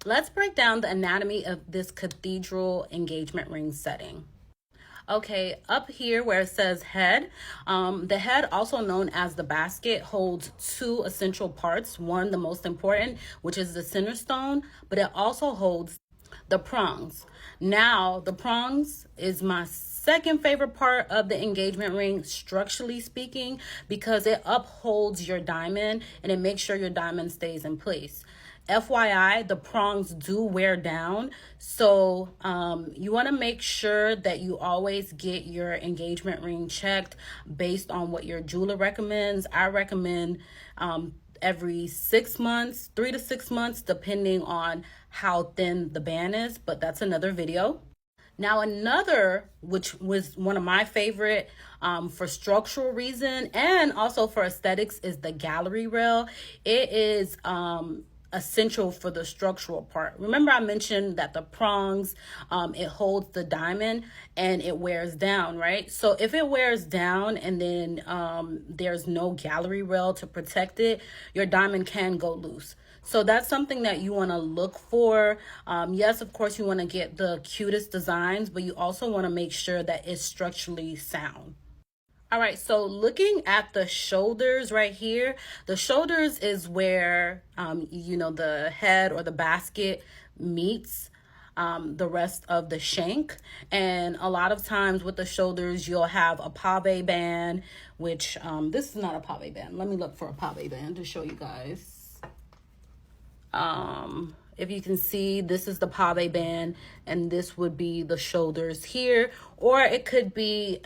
Let's break down the anatomy of this cathedral engagement ring setting. Okay, up here where it says head, the head, also known as the basket, holds two essential parts. One, the most important, which is the center stone, but it also holds the prongs. Now, the prongs is my second favorite part of the engagement ring, structurally speaking, because it upholds your diamond and it makes sure your diamond stays in place. FYI, the prongs do wear down, so you want to make sure that you always get your engagement ring checked based on what your jeweler recommends. I recommend every 6 months, 3 to 6 months, depending on how thin the band is, but that's another video. Now, another, which was one of my favorite for structural reason and also for aesthetics, is the gallery rail. It is essential for the structural part. Remember I mentioned that the prongs, it holds the diamond and it wears down, right? So if it wears down and then there's no gallery rail to protect it, your diamond can go loose. So that's something that you want to look for. Yes, of course, you want to get the cutest designs, but you also want to make sure that it's structurally sound. All right, so looking at the shoulders right here, the shoulders is where, the head or the basket meets the rest of the shank. And a lot of times with the shoulders, you'll have a pave band, which this is not a pave band. Let me look for a pave band to show you guys. If you can see, this is the pave band, and this would be the shoulders here, or it could be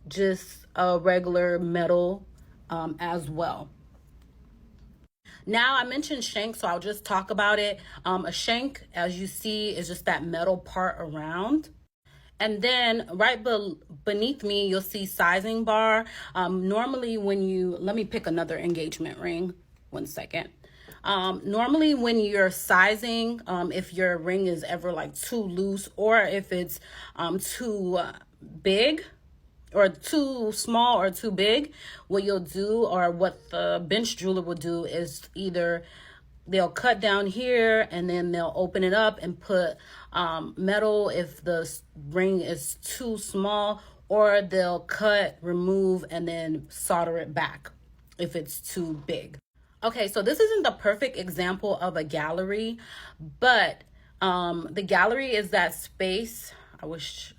just a regular metal as well. Now, I mentioned shank, so I'll just talk about it. A shank, as you see, is just that metal part around. And then right beneath me, you'll see sizing bar. Normally let me pick another engagement ring. 1 second. Normally when you're sizing, if your ring is ever like too loose or if it's too big, or too small or too big, what you'll do, or what the bench jeweler will do, is either they'll cut down here and then they'll open it up and put metal if the ring is too small, or they'll cut, remove, and then solder it back if it's too big. Okay, so this isn't the perfect example of a gallery, but the gallery is that space. I wish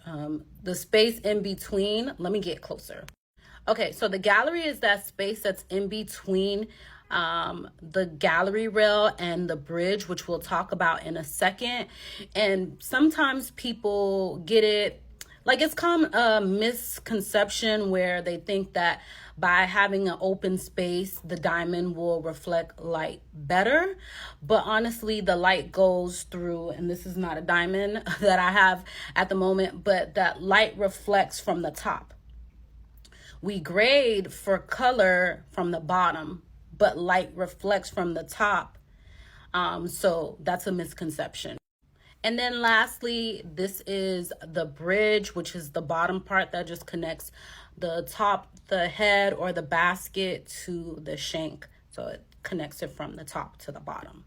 the space in between. Let me get closer. Okay, so the gallery is that space that's in between the gallery rail and the bridge, which we'll talk about in a second. And sometimes people get it, like, it's come a misconception where they think that by having an open space, the diamond will reflect light better. But honestly, the light goes through, and this is not a diamond that I have at the moment, but that light reflects from the top. We grade for color from the bottom, but light reflects from the top. So that's a misconception. And then lastly, this is the bridge, which is the bottom part that just connects the top, the head or the basket to the shank. So it connects it from the top to the bottom.